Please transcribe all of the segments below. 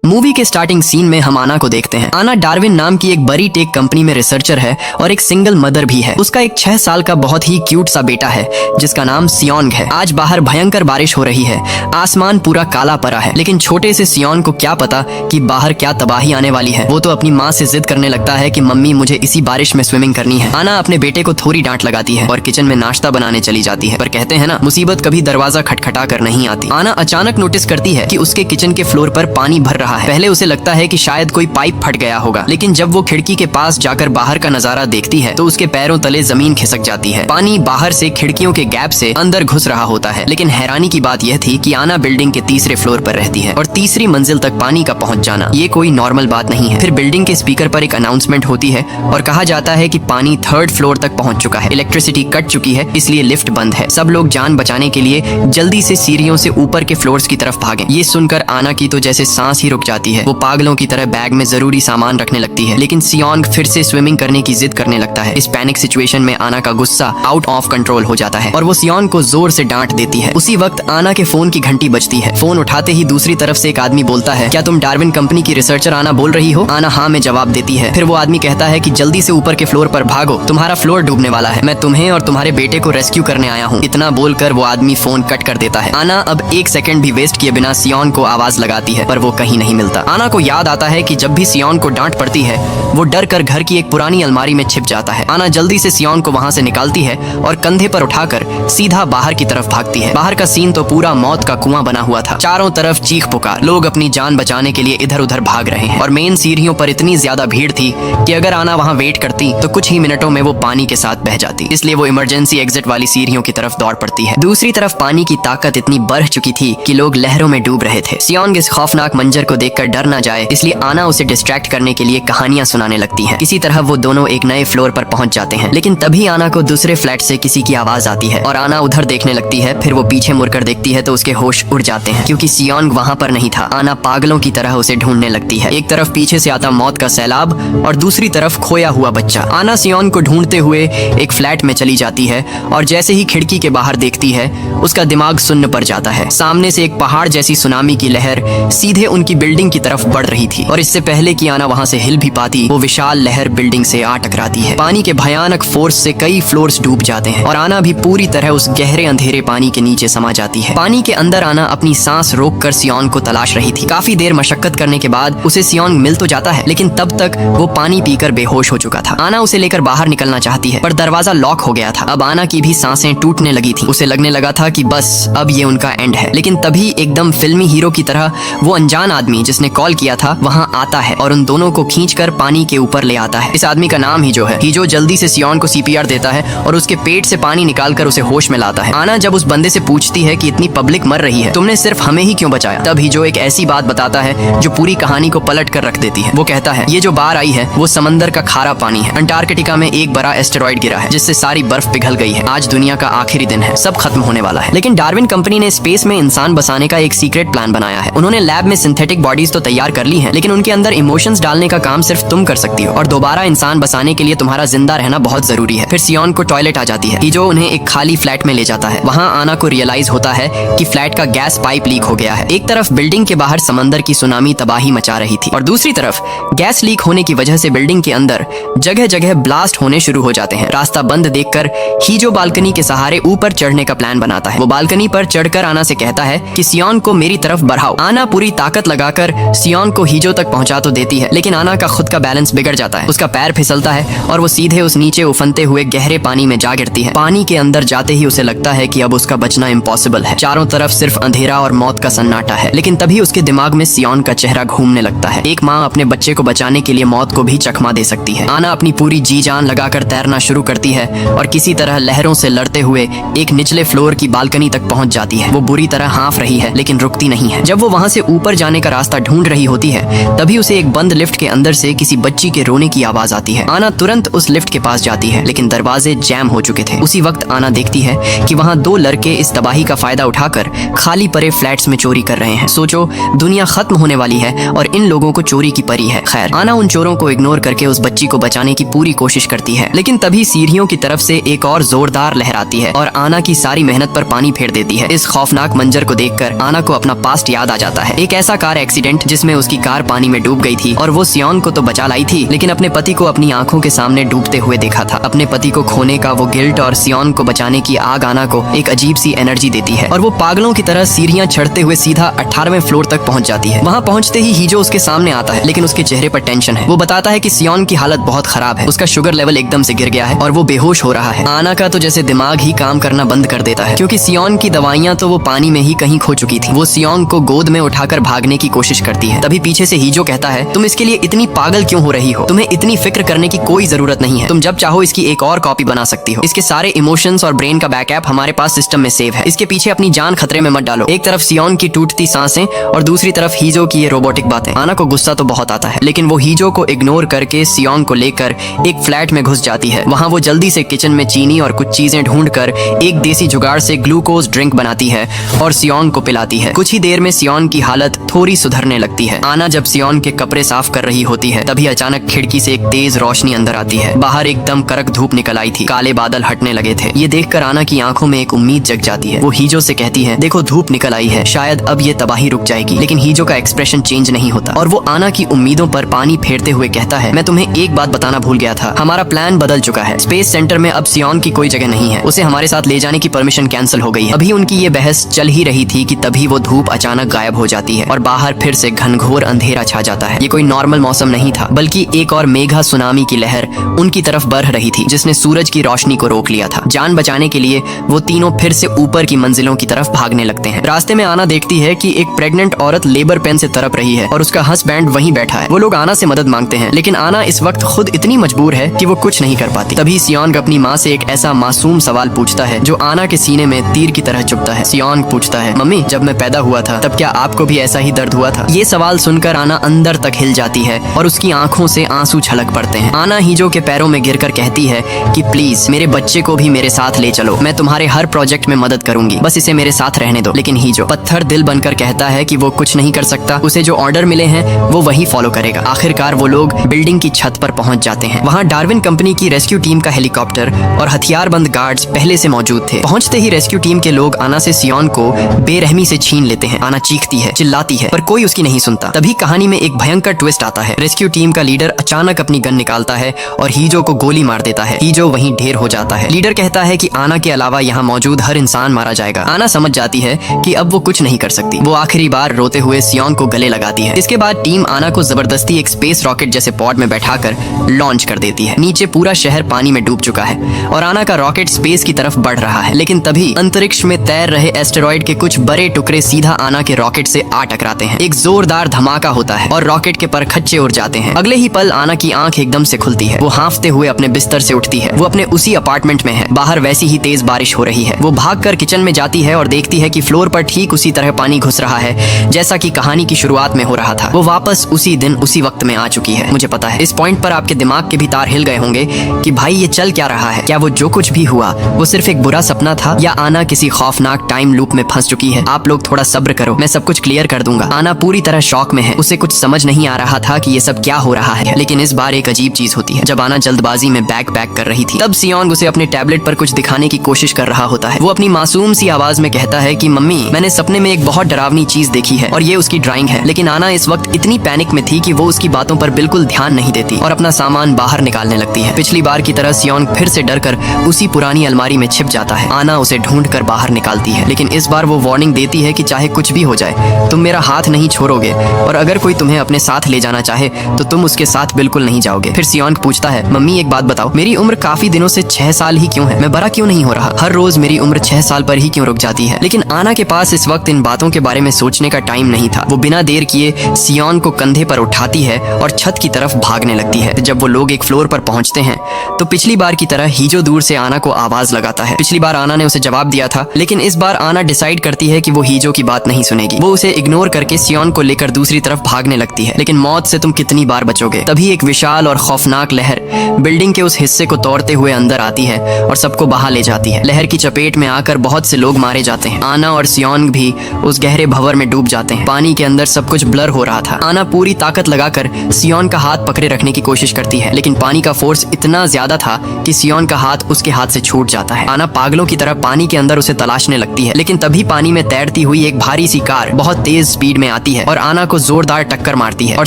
Movie के starting scene में हम आना को देखते हैं। आना डार्विन नाम की एक बड़ी टेक कंपनी में रिसर्चर है और एक सिंगल मदर भी है। उसका एक 6 साल का बहुत ही क्यूट सा बेटा है जिसका नाम सियोंग है। आज बाहर भयंकर बारिश हो रही है, आसमान पूरा काला पड़ा है, लेकिन छोटे से सियोंग को क्या पता कि बाहर क्या तबाही आने वाली है। वो तो अपनी माँ से जिद करने लगता है कि मम्मी मुझे इसी बारिश में स्विमिंग करनी है। आना अपने बेटे को थोड़ी डांट लगाती है और किचन में नाश्ता बनाने चली जाती है। पर कहते हैं ना, मुसीबत कभी दरवाजा खटखटा कर नहीं आती। आना अचानक नोटिस करती है कि उसके किचन के फ्लोर पर पानी भर रहा है। पहले उसे लगता है कि शायद कोई पाइप फट गया होगा, लेकिन जब वो खिड़की के पास जाकर बाहर का नजारा देखती है तो उसके पैरों तले जमीन खिसक जाती है। पानी बाहर से खिड़कियों के गैप से अंदर घुस रहा होता है। लेकिन हैरानी की बात यह थी कि आना बिल्डिंग के तीसरे फ्लोर पर रहती है और तीसरी मंजिल तक पानी का पहुंच जाना ये कोई नॉर्मल बात नहीं है। फिर बिल्डिंग के स्पीकर पर एक अनाउंसमेंट होती है और कहा जाता है कि पानी 3rd फ्लोर तक पहुंच चुका है, इलेक्ट्रिसिटी कट चुकी है, इसलिए लिफ्ट बंद है। सब लोग जान बचाने के लिए जल्दी से सीढ़ियों से ऊपर के फ्लोर्स की तरफ भागें। ये सुनकर आना की तो जैसे सांस ही रुक जाती है। वो पागलों की तरह बैग में जरूरी सामान रखने लगती है, लेकिन सियोंग फिर से स्विमिंग करने की जिद करने लगता है। इस पैनिक सिचुएशन में आना का गुस्सा आउट ऑफ कंट्रोल हो जाता है और वो सियोंग को जोर से डांट देती है। उसी वक्त आना के फोन की घंटी बजती है। फोन उठाते ही दूसरी तरफ से एक आदमी बोलता है, क्या तुम डार्विन कंपनी की रिसर्चर आना बोल रही हो? आना हाँ में जवाब देती है। फिर वो आदमी कहता है कि जल्दी से ऊपर के फ्लोर पर भागो, तुम्हारा फ्लोर डूबने वाला है, मैं तुम्हें और तुम्हारे बेटे को रेस्क्यू करने आया हूँ। इतना बोलकर वो आदमी फोन कट कर देता है। आना अब 1 सेकंड भी वेस्ट किए बिना सियोंग को आवाज लगाती है, पर वो कहीं नहीं मिलता। आना को याद आता है कि जब भी सियोंग को डांट पड़ती है वो डर कर घर की एक पुरानी अलमारी में छिप जाता है। आना जल्दी से सियोंग को वहाँ से निकालती है और कंधे पर उठाकर सीधा बाहर की तरफ भागती है। बाहर का सीन तो पूरा मौत का कुआं बना हुआ था। चारों तरफ चीख पुकार, लोग अपनी जान बचाने के लिए इधर उधर भाग रहे हैं और मेन सीढ़ियों पर इतनी ज्यादा भीड़ थी कि अगर आना वहाँ वेट करती तो कुछ ही मिनटों में वो पानी के साथ बह जाती। इसलिए वो इमरजेंसी एग्जिट वाली सीढ़ियों की तरफ दौड़ पड़ती है। दूसरी तरफ पानी की ताकत इतनी बढ़ चुकी थी कि लोग लहरों में डूब रहे थे। सियोंग इस खौफनाक मंजर को देखकर डर ना जाए, इसलिए आना उसे डिस्ट्रैक्ट करने के लिए कहानियां सुनाने लगती है। इसी तरह वो दोनों एक नए फ्लोर पर पहुंच जाते हैं, लेकिन तभी आना को दूसरे फ्लैट से किसी की आवाज आती है और आना उधर देखने लगती है। फिर वो पीछे मुड़कर देखती है तो उसके होश उड़ जाते हैं क्योंकि सियोंग वहाँ पर नहीं था। आना पागलों की तरह उसे ढूंढने लगती है। एक तरफ पीछे से आता मौत का सैलाब और दूसरी तरफ खोया हुआ बच्चा। आना सियोंग को ढूंढते हुए एक फ्लैट में चली जाती है और जैसे ही खिड़की के बाहर देखती है उसका दिमाग सुन्न पड़ जाता है। सामने से एक पहाड़ जैसी सुनामी की लहर सीधे उनकी बिल्डिंग की तरफ बढ़ रही थी और इससे पहले कि आना वहाँ से हिल भी पाती वो विशाल लहर बिल्डिंग से आ टकराती है। पानी के भयानक फोर्स से कई फ्लोर्स डूब जाते हैं और आना भी पूरी तरह उस गहरे अंधेरे पानी के नीचे समा जाती है। पानी के अंदर आना अपनी सांस रोककर सियोंग को तलाश रही थी। काफी देर मशक्कत करने के बाद उसे सियोंग मिल तो जाता है, लेकिन तब तक वो पानी पीकर बेहोश हो चुका था। आना उसे लेकर बाहर निकलना चाहती है पर दरवाजा लॉक हो गया था। अब आना की भी सांसें टूटने लगी थी। उसे लगने लगा था कि बस अब ये उनका एंड है, लेकिन तभी एकदम फिल्मी हीरो की तरह वो अनजान आदमी जिसने कॉल किया था वहाँ आता है और उन दोनों को खींचकर पानी के ऊपर ले आता है। इस आदमी का नाम हीजो है। हीजो जल्दी से सियोंग को CPR देता है और उसके पेट से पानी निकालकर उसे होश में लाता है। आना जब उस बंदे से पूछती है कि इतनी पब्लिक मर रही है, तुमने सिर्फ हमें ही क्यों बचाया, तब हीजो एक ऐसी बात बताता है जो पूरी कहानी को पलट कर रख देती है। वो कहता है ये जो बाढ़ आई है वो समंदर का खारा पानी है। अंटार्कटिका में एक बड़ा एस्टेरॉइड गिरा है जिससे सारी बर्फ पिघल गई है। आज दुनिया का आखिरी दिन है, सब खत्म होने वाला है। लेकिन डार्विन कंपनी ने स्पेस में इंसान बसाने का एक सीक्रेट प्लान बनाया है। उन्होंने लैब में सिंथेटिक बॉडीज तो तैयार कर ली हैं, लेकिन उनके अंदर इमोशंस डालने का काम सिर्फ तुम कर सकती हो और दोबारा इंसान बसाने के लिए तुम्हारा जिंदा रहना बहुत जरूरी है। फिर सियोंग को टॉयलेट आ जाती है। हीजो उन्हें एक खाली फ्लैट में ले जाता है। वहाँ आना को रियलाइज होता है कि फ्लैट का गैस पाइप लीक हो गया है। एक तरफ बिल्डिंग के बाहर समंदर की सुनामी तबाही मचा रही थी और दूसरी तरफ गैस लीक होने की वजह से बिल्डिंग के अंदर जगह जगह ब्लास्ट होने शुरू हो जाते हैं। रास्ता बंद देखकर हीजो बालकनी के सहारे ऊपर चढ़ने का प्लान बनाता है। वो बालकनी पर चढ़कर आना से कहता है कि सियोंग को मेरी तरफ बढ़ाओ। आना पूरी ताकत लगाकर सियोंग को हीजो तक पहुंचा तो देती है, लेकिन आना का खुद का बैलेंस बिगड़ जाता है। उसका पैर फिसलता है और वो सीधे उस नीचे उफनते हुए गहरे पानी में जा गिरती है। पानी के अंदर जाते ही उसे लगता है कि अब उसका बचना इम्पॉसिबल है। चारों तरफ सिर्फ अंधेरा और मौत का सन्नाटा है, लेकिन तभी उसके दिमाग में सियोंग का चेहरा घूमने लगता है। एक माँ अपने बच्चे को बचाने के लिए मौत को भी चकमा दे सकती है। आना अपनी पूरी जी जान लगाकर तैरना शुरू करती है और किसी तरह लहरों से लड़ते हुए एक निचले फ्लोर की बालकनी तक पहुंच जाती है। वो बुरी तरह हाँफ रही है लेकिन रुकती नहीं है। जब वो वहाँ से ऊपर जाने का रास्ता ढूंढ रही होती है तभी उसे एक बंद लिफ्ट के अंदर से किसी बच्ची के रोने की आवाज आती है। आना तुरंत उस लिफ्ट के पास जाती है, लेकिन दरवाजे जैम हो चुके थे। उसी वक्त आना देखती है कि वहाँ 2 लड़के इस तबाही का फायदा उठाकर खाली पड़े फ्लैट्स में चोरी कर रहे हैं। सोचो, दुनिया खत्म होने वाली है और इन लोगों को चोरी की परी है। खैर, आना उन चोरों को इग्नोर करके उस बच्ची को बचाने की पूरी कोशिश करती है, लेकिन तभी सीढ़ियों की तरफ से एक और जोरदार लहर आती है और आना की सारी मेहनत पर पानी फेर देती है। इस खौफनाक मंजर को देखकर आना को अपना पास्ट याद आ जाता है। एक ऐसा कार एक्सीडेंट एक्सीडेंट जिसमें उसकी कार पानी में डूब गई थी और वो सियोंग को तो बचा लाई थी, लेकिन अपने पति को अपनी आंखों के सामने डूबते हुए देखा था। अपने पति को खोने का वो गिल्ट और सियोंग को बचाने की आग आना को एक अजीब सी एनर्जी देती है और वो पागलों की तरह सीढ़ियां चढ़ते हुए सीधा 18वें फ्लोर तक पहुंच जाती है। वहां पहुंचते ही हीजो उसके सामने आता है, लेकिन उसके चेहरे पर टेंशन है। वो बताता है कि सियोंग की हालत बहुत खराब है, उसका शुगर लेवल एकदम से गिर गया है और वो बेहोश हो रहा है। आना का तो जैसे दिमाग ही काम करना बंद कर देता है, क्योंकि सियोंग की दवाइयां तो वो पानी में ही कहीं खो चुकी थी। वो सियोंग को गोद में उठाकर भागने की कोशिश करती है। तभी पीछे से हीजो कहता है, तुम इसके लिए इतनी पागल क्यों हो रही हो? तुम्हें इतनी फिक्र करने की कोई जरूरत नहीं है। तुम जब चाहो इसकी एक और कॉपी बना सकती हो। इसके सारे इमोशंस और ब्रेन का बैकअप हमारे पास सिस्टम में सेव है। इसके पीछे अपनी जान खतरे में मत डालो। एक तरफ सियोंग की टूटती सांसें और दूसरी तरफ हीजो की ये रोबोटिक बातें। आना को गुस्सा तो बहुत आता है, लेकिन वो हीजो को इग्नोर करके सियोंग को लेकर एक फ्लैट में घुस जाती है। वहाँ वो जल्दी से किचन में चीनी और कुछ चीजें ढूंढकर एक देसी जुगाड़ से ग्लूकोज ड्रिंक बनाती है और सियोंग को पिलाती है। कुछ ही देर में सियोंग की हालत थोड़ी सुधरने लगती है। आना जब सियोंग के कपड़े साफ कर रही होती है, तभी अचानक खिड़की से एक तेज रोशनी अंदर आती है। बाहर एकदम कड़क धूप निकल आई थी, काले बादल हटने लगे थे। ये देखकर आना की आंखों में एक उम्मीद जग जाती है। वो हीजो से कहती है, देखो धूप निकल आई है, शायद अब ये तबाही रुक जाएगी। लेकिन हीजो का एक्सप्रेशन चेंज नहीं होता और वो आना की उम्मीदों पर पानी फेरते हुए कहता है, मैं तुम्हें एक बात बताना भूल गया था, हमारा प्लान बदल चुका है। स्पेस सेंटर में अब सियोंग की कोई जगह नहीं है, उसे हमारे साथ ले जाने की परमिशन कैंसिल हो गई है। अभी उनकी ये बहस चल ही रही थी कि तभी वो धूप अचानक गायब हो जाती है और बाहर फिर से घनघोर अंधेरा छा जाता है। ये कोई नॉर्मल मौसम नहीं था, बल्कि एक और मेघा सुनामी की लहर उनकी तरफ बढ़ रही थी, जिसने सूरज की रोशनी को रोक लिया था। जान बचाने के लिए वो तीनों फिर से ऊपर की मंजिलों की तरफ भागने लगते हैं। रास्ते में आना देखती है कि एक प्रेग्नेंट औरत लेबर पेन से तड़प रही है और उसका हस्बैंड वहीं बैठा है। वो लोग आना से मदद मांगते हैं, लेकिन आना इस वक्त खुद इतनी मजबूर है कि वो कुछ नहीं कर पाती। तभी सियोंग अपनी माँ से एक ऐसा मासूम सवाल पूछता है जो आना के सीने में तीर की तरह चुभता है। सियोंग पूछता है, मम्मी जब मैं पैदा हुआ था तब क्या आपको भी ऐसा ही दर्द हुआ था? ये सवाल सुनकर आना अंदर तक हिल जाती है और उसकी आंखों से आंसू छलक पड़ते हैं। आना हीजो के पैरों में गिरकर कहती है कि प्लीज मेरे बच्चे को भी मेरे साथ ले चलो, मैं तुम्हारे हर प्रोजेक्ट में मदद करूंगी, बस इसे मेरे साथ रहने दो। लेकिन हीजो पत्थर दिल बनकर कहता है कि वो कुछ नहीं कर सकता, उसे जो ऑर्डर मिले हैं वो वही फॉलो करेगा। आखिरकार वो लोग बिल्डिंग की छत पर पहुंच जाते हैं। वहाँ डार्विन कंपनी की रेस्क्यू टीम का हेलीकॉप्टर और हथियारबंद गार्ड्स पहले से मौजूद थे। पहुंचते ही रेस्क्यू टीम के लोग आना से सियोंग को बेरहमी से छीन लेते हैं। आना चीखती है, चिल्लाती है, पर कोई उसकी नहीं सुनता। तभी कहानी में एक भयंकर ट्विस्ट आता है। रेस्क्यू टीम का लीडर अचानक अपनी गन निकालता है और हीजो को गोली मार देता है। हीजो वहीं ढेर हो जाता है। लीडर कहता है कि आना के अलावा यहाँ मौजूद हर इंसान मारा जाएगा। आना समझ जाती है कि अब वो कुछ नहीं कर सकती। वो आखिरी बार रोते हुए सियोंग को गले लगाती है। इसके बाद टीम आना को जबरदस्ती एक स्पेस रॉकेट जैसे पॉड में बैठाकर लॉन्च कर देती है। नीचे पूरा शहर पानी में डूब चुका है और आना का रॉकेट स्पेस की तरफ बढ़ रहा है। लेकिन तभी अंतरिक्ष में तैर रहे एस्टेरॉइड के कुछ बड़े टुकड़े सीधा आना के रॉकेट से आ टकराते हैं। एक जोरदार धमाका होता है और रॉकेट के परखच्चे उड़ जाते हैं। अगले ही पल आना की आंख एकदम से खुलती है। वो हांफते हुए अपने बिस्तर से उठती है। वो अपने उसी अपार्टमेंट में है। बाहर वैसी ही तेज बारिश हो रही है। वो भागकर किचन में जाती है और देखती है कि फ्लोर पर ठीक उसी तरह पानी घुस रहा है जैसा कि कहानी की शुरुआत में हो रहा था। वो वापस उसी दिन उसी वक्त में आ चुकी है। मुझे पता है इस पॉइंट पर आपके दिमाग के भी तार हिल गए होंगे कि भाई ये चल क्या रहा है? क्या वो जो कुछ भी हुआ वो सिर्फ एक बुरा सपना था या आना किसी खौफनाक टाइम लूप में फंस चुकी है? आप लोग थोड़ा सब्र करो, मैं सब कुछ क्लियर कर दूंगा। आना पूरी तरह शॉक में है। उसे कुछ समझ नहीं आ रहा था कि ये सब क्या हो रहा है। लेकिन इस बार एक अजीब चीज होती है। जब आना जल्दबाजी में बैग पैक कर रही थी, तब सियोंग उसे अपने टैबलेट पर कुछ दिखाने की कोशिश कर रहा होता है। वो अपनी मासूम सी आवाज में कहता है कि मम्मी मैंने सपने में एक बहुत डरावनी चीज देखी है और ये उसकी ड्राइंग है। लेकिन आना इस वक्त इतनी पैनिक में थी कि वो उसकी बातों पर बिल्कुल ध्यान नहीं देती और अपना सामान बाहर निकालने लगती है। पिछली बार की तरह सियोंग फिर से डरकर उसी पुरानी अलमारी में छिप जाता है। आना उसे ढूंढकर बाहर निकालती है, लेकिन इस बार वो वार्निंग देती है कि चाहे कुछ भी हो जाए तुम मेरा हाथ नहीं छोड़ोगे और अगर कोई तुम्हें अपने साथ ले जाना चाहे तो तुम उसके साथ बिल्कुल नहीं जाओगे। फिर सियोंग पूछता है, मम्मी एक बात बताओ, मेरी उम्र काफी दिनों से 6 साल ही क्यों है? मैं बड़ा क्यों नहीं हो रहा? हर रोज मेरी उम्र 6 साल पर ही क्यों रुक जाती है? लेकिन आना के पास इस वक्त इन बातों के बारे में सोचने का टाइम नहीं था। वो बिना देर किए सियोंग को कंधे पर उठाती है और छत की तरफ भागने लगती है। जब वो लोग एक फ्लोर पर पहुंचते हैं तो पिछली बार की तरह हीजो दूर से आना को आवाज लगाता है। पिछली बार आना ने उसे जवाब दिया था, लेकिन इस बार आना डिसाइड करती है कि वो हीजो की बात नहीं सुनेगी। वो उसे इग्नोर करके सियोंग को लेकर दूसरी तरफ भागने लगती है। लेकिन मौत से तुम कितनी बार बचोगे? तभी एक विशाल और खौफनाक लहर बिल्डिंग के उस हिस्से को तोड़ते हुए अंदर आती है और सबको बहा ले जाती है। लहर की चपेट में आकर बहुत से लोग मारे जाते हैं। आना और सियोंग भी उस गहरे भंवर में डूब जाते हैं। पानी के अंदर सब कुछ ब्लर हो रहा था। आना पूरी ताकत लगाकर सियोंग का हाथ पकड़े रखने की कोशिश करती है, लेकिन पानी का फोर्स इतना ज्यादा था कि सियोंग का हाथ उसके हाथ से छूट जाता है। आना पागलों की तरह पानी के अंदर उसे तलाशने लगती है, लेकिन तभी पानी में तैरती हुई एक भारी सी कार बहुत तेज स्पीड में आती है और आना को जोरदार टक्कर मारती है और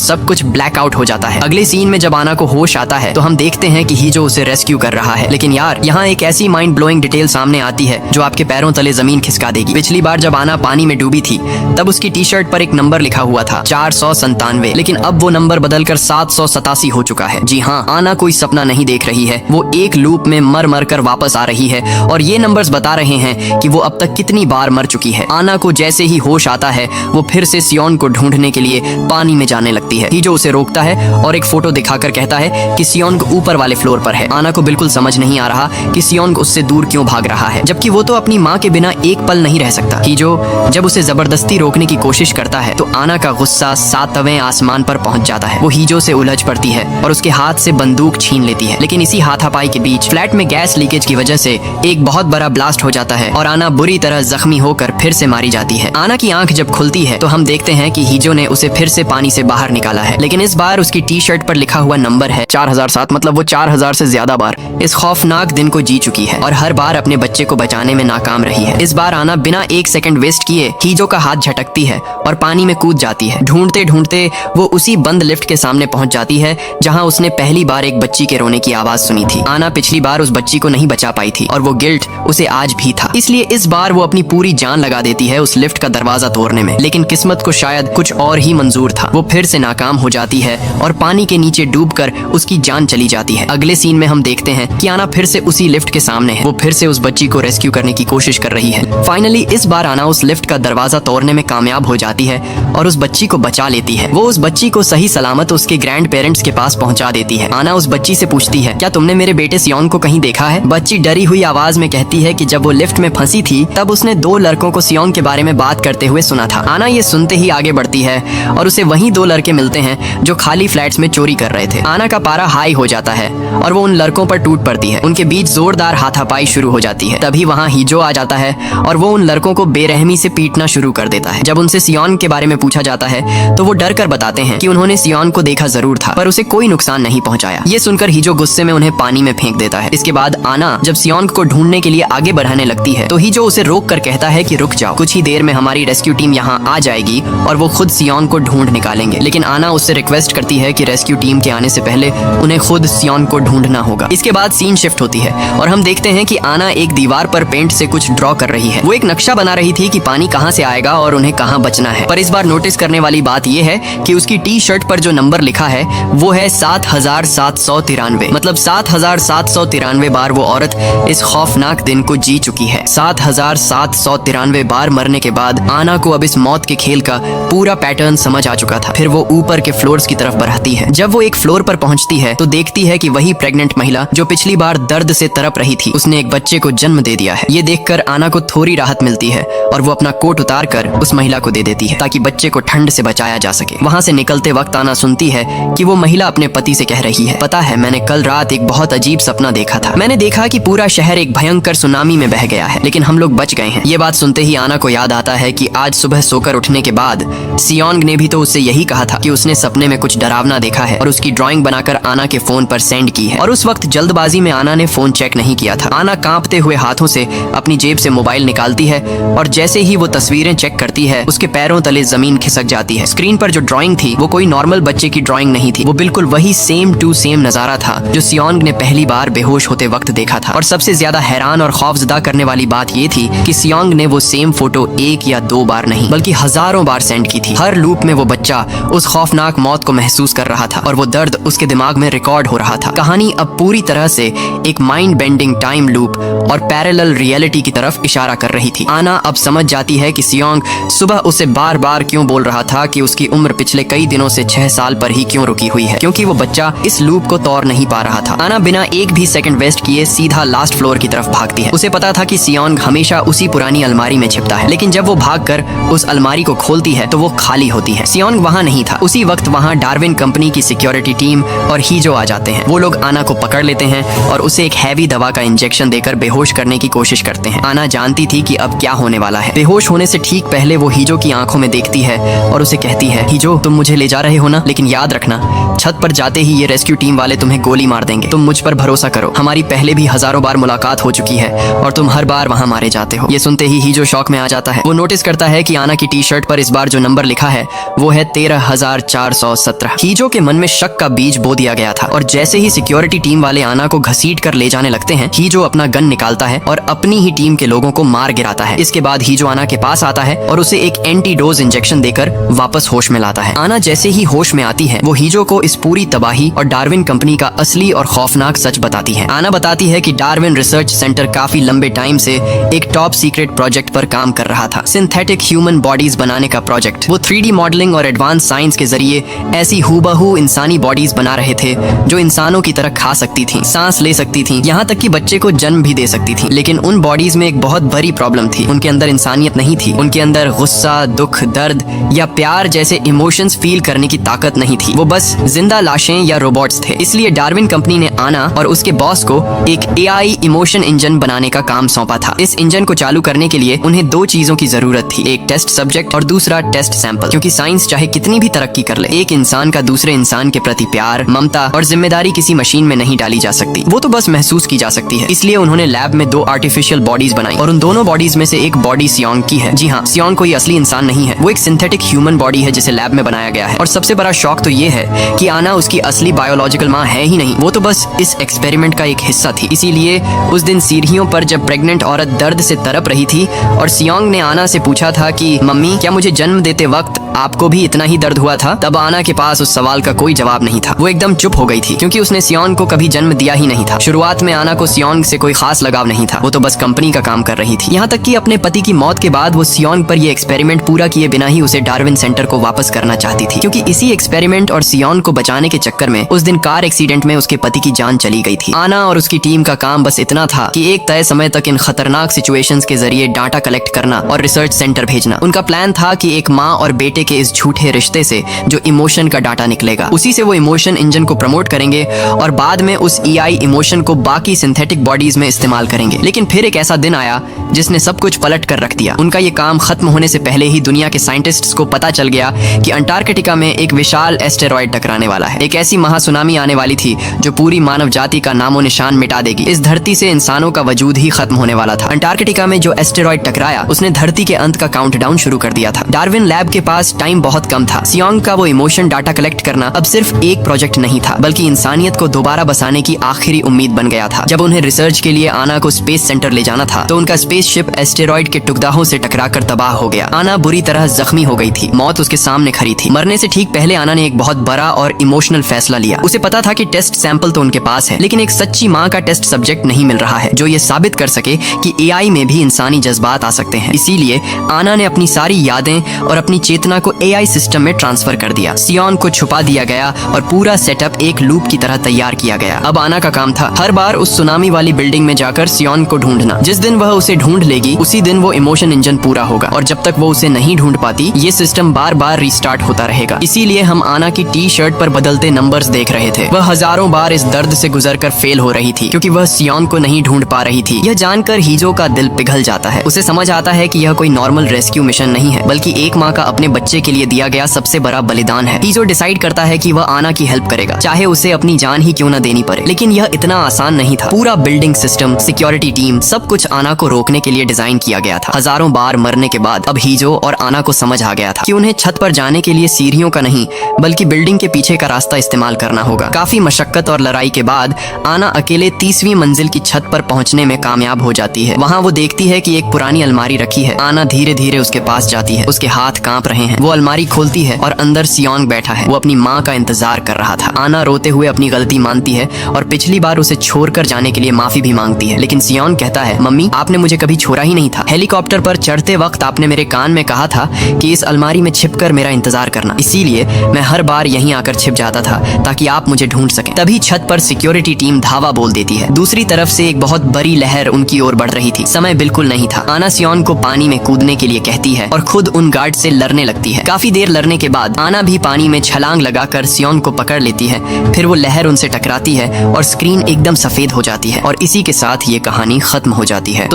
सब कुछ ब्लैक आउट हो जाता है। अगले सीन में जब आना को होश आता है तो हम देखते हैं कि हीजो उसे रेस्क्यू कर रहा है। लेकिन यार यहाँ एक ऐसी माइंड ब्लोइंग डिटेल सामने आती है जो आपके पैरों तले जमीन खिसका देगी। पिछली बार जब आना पानी में डूबी थी तब उसकी टी शर्ट पर एक नंबर लिखा हुआ था 497, लेकिन अब वो नंबर बदलकर 787 हो चुका है। जी हाँ, आना कोई सपना नहीं देख रही है, वो एक लूप में मर मर कर वापस आ रही है और ये नंबर्स बता रहे हैं कि वो अब तक कितनी बार मर चुकी है। आना को जैसे ही होश आता है वो फिर से सियोन को ढूंढने के लिए पानी में जाने लगती है। हीजो उसे रोकता है और एक फोटो दिखाकर कहता है कि सियोन ऊपर वाले फ्लोर पर है। आना को बिल्कुल समझ नहीं आ रहा कि सियोन उससे दूर क्यों भाग रहा है, जबकि वो तो अपनी माँ के बिना एक पल नहीं रह सकता। हीजो जब उसे जबरदस्ती रोकने की कोशिश करता है तो आना का गुस्सा 7वें आसमान पर पहुंच जाता है। वो हीजो से उलझ पड़ती है और उसके हाथ से बंदूक छीन लेती है। लेकिन इसी हाथापाई के बीच फ्लैट में गैस लीकेज की वजह से एक बहुत बड़ा ब्लास्ट हो जाता है और आना बुरी तरह जख्मी होकर फिर से मारी जाती है। आना की आंख जब खुलती है तो हम देखते हैं कि हीजो ने उसे फिर से पानी से बाहर निकाला है, लेकिन इस बार उसकी टी शर्ट पर लिखा हुआ नंबर है 4007। मतलब वो 4000 से ज्यादा बार इस खौफनाक दिन को जी चुकी है और हर बार अपने बच्चे को बचाने में नाकाम रही है। इस बार आना बिना एक सेकंड वेस्ट किए हीजो का हाथ झटकती है और पानी में कूद जाती है। ढूंढते ढूंढते वो उसी बंद लिफ्ट के सामने पहुंच जाती है जहां उसने पहली बार एक बच्ची के रोने की आवाज सुनी थी। आना पिछली बार उस बच्ची को नहीं बचा पाई थी और वो गिल्ट उसे आज भी था, इसलिए इस बार वो अपनी पूरी जान लगा देती है उस लिफ्ट का दरवाजा तोड़ने में। लेकिन किस्मत को शायद कुछ और ही मंजूर था। वो फिर से नाकाम हो जाती है और पानी के नीचे डूबकर उसकी जान चली जाती है। अगले सीन में हम देखते हैं कि आना फिर से उसी लिफ्ट के सामने है। वो फिर से उस बच्ची को रेस्क्यू करने की कोशिश कर रही है। फाइनली इस बार आना उस लिफ्ट का दरवाजा तोड़ने में कामयाब हो जाती है और उस बच्ची को बचा लेती है। वो उस बच्ची को सही सलामत उसके ग्रैंड पेरेंट्स के पास पहुंचा देती है। आना उस बच्ची से पूछती है, क्या तुमने मेरे बेटे सियोन को कहीं देखा है? बच्ची डरी हुई आवाज में कहती है कि जब वो लिफ्ट में फंसी थी तब उसने 2 लड़कों को सियोन के बारे में बात करते हुए सुना था। आना ये सुनते ही आगे बढ़ती है और उसे वहीं 2 लड़के मिलते हैं जो खाली फ्लैट्स में चोरी कर रहे थे। आना का पारा हाई हो जाता है और वो उन लड़कों पर टूट पड़ती है। उनके बीच जोरदार हाथापाई शुरू हो जाती है। तभी वहाँ हीजो आ जाता है और वो उन लड़कों को बेरहमी से पीटना शुरू कर देता है। जब उनसे सियोन के बारे में पूछा जाता है तो वो डर कर बताते हैं कि उन्होंने सियोन को देखा जरूर था पर उसे कोई नुकसान नहीं पहुंचाया। ये सुनकर हीजो गुस्से में उन्हें पानी में फेंक देता है। इसके बाद आना जब सियोन को ढूंढने के लिए आगे बढ़ाने लगती है तो हीजो उसे रोक कर कहता है कि रुक जाओ, कुछ ही देर में हमारी रेस्क्यू टीम यहाँ आ जाएगी और वो खुद सियोन को ढूंढ निकालेंगे। लेकिन आना उससे रिक्वेस्ट करती है कि रेस्क्यू टीम के आने से पहले उन्हें खुद सियोन को ढूंढना होगा। इसके बाद सीन शिफ्ट होती है और हम देखते हैं कि आना एक दीवार पर पेंट से कुछ ड्रॉ कर रही है। वो एक नक्शा बना रही थी कि पानी कहाँ से आएगा और उन्हें कहाँ बचना है। पर इस बार नोटिस करने वाली बात यह है कि उसकी टी शर्ट पर जो नंबर लिखा है वो है 7793। मतलब 7793 बार वो औरत इस खौफनाक दिन को जी चुकी है। 7793 बार मरने के बाद आना को अब इस मौत के खेल का पूरा पैटर्न समझ आ चुका था। फिर वो ऊपर के फ्लोर्स की तरफ बढ़ती है। जब वो एक फ्लोर पर पहुंचती है तो देखती है कि वही प्रेग्नेंट महिला जो पिछली बार दर्द से तड़प रही थी उसने एक बच्चे को जन्म दे दिया है। ये देखकर आना को थोड़ी राहत मिलती है और वो अपना कोट उतार कर उस महिला को दे देती है ताकि बच्चे को ठंड से बचाया जा सके। वहाँ से निकलते वक्त आना सुनती है कि वो महिला अपने पति से कह रही है, पता है मैंने कल रात एक बहुत अजीब सपना देखा था। मैंने देखा कि पूरा शहर एक भयंकर सुनामी में बह गया है लेकिन हम लोग बच गए हैं। ये बात सुनते ही आना को याद आता है कि आज सुबह सोकर उठने के बाद सियोंग ने भी तो उससे यही कहा था कि उसने सपने में कुछ डरावना देखा है और उसकी ड्राइंग बनाकर आना के फोन पर सेंड की है। और उस वक्त जल्दबाजी में आना ने फोन चेक नहीं किया था। आना कांपते हुए हाथों से अपनी जेब से मोबाइल निकालती है और जैसे ही वो तस्वीरें चेक करती है उसके पैरों तले जमीन खिसक जाती है। स्क्रीन पर जो ड्राइंग थी वो कोई नॉर्मल बच्चे की ड्राइंग नहीं थी, वो बिल्कुल वही सेम टू सेम नजारा था जो सियोंग ने पहली बार बेहोश होते वक्त देखा था। और सबसे ज्यादा हैरान और खौफजदा करने वाली बात ये थी कि सियोंग ने वो सेम फोटो 1 या 2 बार नहीं बल्कि हजारों बार सेंड की थी। हर लूप में वो बच्चा उस खौफनाक मौत को महसूस कर रहा था और वो दर्द उसके दिमाग में रिकॉर्ड हो रहा था। कहानी अब पूरी तरह से एक माइंड बेंडिंग टाइम लूप और पैरेलल रियलिटी की तरफ इशारा कर रही थी। आना अब समझ जाती है कि सियोंग सुबह उसे बार बार क्यों बोल रहा था कि उसकी उम्र पिछले कई दिनों से 6 साल पर ही क्यों रुकी हुई है, क्योंकि वो बच्चा इस लूप को तोड़ नहीं पा रहा था। आना बिना एक भी सेकंड वेस्ट किए सीधा लास्ट फ्लोर की तरफ भागती है। उसे पता था कि सियोंग हमेशा उसी पुरानी अलमारी में छिपता है, लेकिन जब वो भागकर उस अलमारी को खोलती है तो वो खाली होती है। सियोंग वहाँ नहीं था। उसी वक्त वहाँ डार्विन कंपनी की सिक्योरिटी टीम और हीजो आ जाते हैं। वो लोग आना को पकड़ लेते हैं और उसे एक हैवी दवा का इंजेक्शन देकर बेहोश करने की कोशिश करते हैं। आना जानती थी कि अब क्या होने वाला है। बेहोश होने से ठीक पहले वो हीजो की आंखों में देखती है और उसे कहती है, हीजो तुम मुझे ले जा रहे हो ना, लेकिन याद रखना छत पर जाते ही ये रेस्क्यू टीम वाले तुम्हें गोली मार देंगे। तुम मुझ पर भरोसा करो, हमारी पहले भी हजारों बार मुलाकात हो चुकी है और तुम हर बार वहाँ मारे जाते हो। ये सुनते ही हीजो शॉक में आ जाता है। वो नोटिस करता है कि आना की टी शर्ट पर इस बार जो नंबर लिखा है वो है 13,417। हीजो के मन में शक का बीज बो दिया गया था और जैसे ही सिक्योरिटी टीम वाले आना को घसीट कर ले जाने लगते हैं, हीजो अपना गन निकालता है और अपनी ही टीम के लोगों को मार गिराता है। इसके बाद हीजो आना के पास आता है और उसे एक एंटीडोज इंजेक्शन देकर वापस होश में लाता है। आना जैसे ही होश में आती है वो हीजो को इस पूरी तबाही और डार्विन कंपनी का असली और खौफनाक सच बताती है। आना बताती है कि डार्विन रिसर्च सेंटर काफी लंबे टाइम से एक टॉप सीक्रेट प्रोजेक्ट पर काम कर रहा था, सिंथेटिक ह्यूमन बॉडीज बनाने का प्रोजेक्ट। वो 3D मॉडलिंग और एडवांस साइंस के जरिए ऐसी हूबहू इंसानी बॉडीज बना रहे थे जो इंसानों की तरह खा सकती थी, सांस ले सकती थी, यहाँ तक कि बच्चे को जन्म भी दे सकती थी। लेकिन उन बॉडीज में एक बहुत बड़ी प्रॉब्लम थी, उनके अंदर इंसानियत नहीं थी। उनके अंदर गुस्सा, दुख, दर्द या प्यार जैसे इमोशंस फील करने की ताकत नहीं थी। वो बस जिंदा लाशें या रोबोट्स थे। इसलिए डार्विन कंपनी ने आना और उसके बॉस को एक AI इमोशन इंजन बनाने का काम सौंपा था। इस इंजन को चालू करने के लिए उन्हें दो चीजों की जरूरत थी, एक टेस्ट सब्जेक्ट और दूसरा टेस्ट सैंपल। क्योंकि साइंस चाहे कितनी भी तरक्की कर ले, एक इंसान का दूसरे इंसान के प्रति प्यार, ममता और जिम्मेदारी किसी मशीन में नहीं डाली जा सकती, वो तो बस महसूस की जा सकती है। इसलिए उन्होंने लैब में 2 आर्टिफिशियल बॉडीज बनाई और उन दोनों बॉडीज में से एक बॉडी सियोंग की है। जी हाँ, सियोंग कोई असली इंसान नहीं है, वो एक सिंथेटिक ह्यूमन बॉडी है जिसे लैब में बनाया गया है। और सबसे बड़ा शौक तो ये है कि आना उसकी असली बायोलॉजिकल माँ है ही नहीं, वो तो बस इस एक्सपेरिमेंट का एक हिस्सा थी। इसीलिए उस दिन सीढ़ियों पर जब प्रेग्नेंट औरत दर्द से तड़प रही थी और सियोंग ने आना से पूछा था कि मम्मी क्या मुझे जन्म देते वक्त आपको भी इतना ही दर्द हुआ था, तब आना के पास उस सवाल का कोई जवाब नहीं था। वो एकदम चुप हो गई थी क्योंकि उसने सियोंग को कभी जन्म दिया ही नहीं था। शुरुआत में आना को सियोंग से कोई खास लगाव नहीं था, वो तो बस कंपनी का काम कर रही थी। यहाँ तक कि अपने पति की मौत के बाद वो सियोंग पर ये एक्सपेरिमेंट पूरा किए बिना ही उसे डार्विन सेंटर को वापस करना चाहती थी, क्योंकि इसी एक्सपेरिमेंट और सियोंग को बचाने के चक्कर में उस दिन कार एक्सीडेंट में उसके पति की जान चली गई थी। आना और उसकी टीम का काम बस इतना था कि एक तय समय तक इन खतरनाक सिचुएशंस के जरिए डाटा कलेक्ट करना और रिसर्च सेंटर भेजना। उनका प्लान था कि एक माँ और बेटे के इस झूठे रिश्ते से जो इमोशन का डाटा निकलेगा, उसी से वो इमोशन इंजन को प्रमोट करेंगे और बाद में उस AI इमोशन को बाकी सिंथेटिक बॉडीज में इस्तेमाल करेंगे। लेकिन फिर एक ऐसा दिन आया जिसने सब कुछ पलट कर रख दिया। उनका ये काम खत्म होने से पहले ही दुनिया के साइंटिस्ट्स को पता चल गया कि अंटार्कटिका में एक विशाल एस्टेरॉयड टकराने वाला है। एक ऐसी महासुनामी आने वाली थी जो पूरी मानव जाति का नामो निशान मिटा देगी। इस धरती से इंसानों का वजूद ही खत्म होने वाला था। अंटार्कटिका में जो एस्टेरॉयड टकराया उसने धरती के अंत का काउंटडाउन शुरू कर दिया था। डार्विन लैब के पास टाइम बहुत कम था। सियोंग का वो इमोशन डाटा कलेक्ट करना अब सिर्फ एक प्रोजेक्ट नहीं था, बल्कि इंसानियत को दोबारा बसाने की आखिरी उम्मीद बन गया था। जब उन्हें रिसर्च के लिए आना को स्पेस सेंटर ले जाना था तो उनका स्पेसशिप एस्टेरॉयड के टुकड़ों से टकराकर तबाह हो गया। आना बुरी तरह जख्मी हो गई थी, मौत उसके सामने खड़ी थी। मरने से ठीक पहले आना ने एक बहुत बड़ा और इमोशनल फैसला लिया। उसे पता था कि टेस्ट सैंपल तो उनके पास है, लेकिन एक सच्ची माँ का टेस्ट सब्जेक्ट नहीं मिल रहा है जो ये साबित कर सके कि AI में भी इंसानी जज्बात आ सकते हैं। इसीलिए आना ने अपनी सारी यादें और अपनी चेतना को AI सिस्टम में ट्रांसफर कर दिया। सियोंग को छुपा दिया गया और पूरा सेटअप एक लूप की तरह तैयार किया गया। अब आना का काम था हर बार उस सुनामी वाली बिल्डिंग में जाकर सियोंग को ढूंढना। जिस दिन वह उसे ढूंढ लेगी उसी दिन वो इमोशन इंजन पूरा होगा और जब तक वो उसे नहीं ढूंढ पाती ये सिस्टम बार बार रिस्टार्ट होता रहेगा। इसीलिए हम आना की T-शर्ट पर बदलते नंबर्स देख रहे थे। वह हजारों बार इस दर्द से गुजरकर फेल हो रही थी क्योंकि वह सियोंग को नहीं ढूंढ पा रही थी। यह जानकर हीजो का दिल पिघल जाता है। उसे समझ आता है कि यह कोई नॉर्मल रेस्क्यू मिशन नहीं है, बल्कि एक माँ का अपने बच्चे के लिए दिया गया सबसे बड़ा बलिदान है। हीजो डिसाइड करता है कि वह आना की हेल्प करेगा, चाहे उसे अपनी जान ही क्यों न देनी पड़े। लेकिन यह इतना आसान नहीं था। पूरा बिल्डिंग सिस्टम, सिक्योरिटी टीम, सब कुछ आना को रोकने के लिए डिजाइन किया गया था। हजारों बार मरने के बाद अब हीजो और आना को समझ आ गया था कि उन्हें छत पर जाने के लिए सीढ़ियों का नहीं बल्कि बिल्डिंग के पीछे का रास्ता इस्तेमाल करना होगा। काफी मशक्कत और लड़ाई के बाद आना अकेले 30वीं मंजिल की छत पर पहुंचने में कामयाब हो जाती है। वहाँ वो देखती है कि एक पुरानी अलमारी रखी है। आना धीरे धीरे उसके पास जाती है। उसके हाथ कांप रहे हैं। वो अलमारी खोलती है और अंदर सियोंग बैठा है। वो अपनी माँ का इंतजार कर रहा था। आना रोते हुए अपनी गलती मानती है और पिछली बार उसे छोड़कर जाने के लिए माफी भी मांगती है। लेकिन सियोंग कहता है, मम्मी आपने मुझे कभी छोड़ा ही नहीं था। हेलीकॉप्टर पर चढ़ते वक्त आपने मेरे कान में कहा था कि इस अलमारी में छिपकर मेरा इंतजार करना, इसीलिए मैं हर बार यहीं आकर छिप जाता था ताकि आप मुझे ढूंढ सके। तभी छत पर सिक्योरिटी टीम धावा बोल देती है। दूसरी तरफ से एक बहुत बड़ी लहर उनकी ओर बढ़ रही थी। समय बिल्कुल नहीं था। आना सियोंग को पानी में कूदने के लिए कहती है और खुद उन गार्ड से लड़ने लगती है। काफी देर लड़ने के बाद आना भी पानी में छलांग लगाकर सियोंग को पकड़ लेती है। फिर वो लहर उनसे टकराती है और स्क्रीन एकदम सफेद हो जाती है और इसी के साथ ये कहानी खत्म हो जाती है।